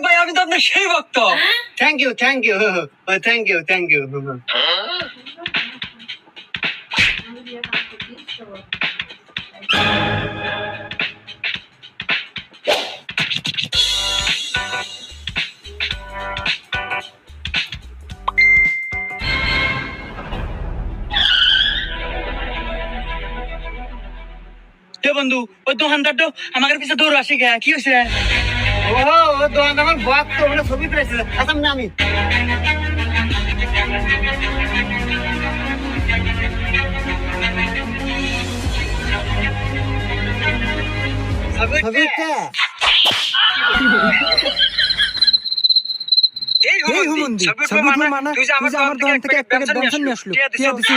ভাই আমি তো আপনার সেই ভক্ত। Thank you thank you thank you thank you. বন্ধু ওই দোকানদার তো আমাদের পিছে দৌড় আসি গে, কি হয়েছে? ও দোকান আমার ভক্ত মানে ছবি পেয়েছে। আচ্ছা না আমি ছবিটা এই হুমন্দি সবুজ মানা তুই যে আমার দোকান থেকে এক প্যাকেট ব্যঞ্জন নিয়ে আসলো, টিয়া দিছি।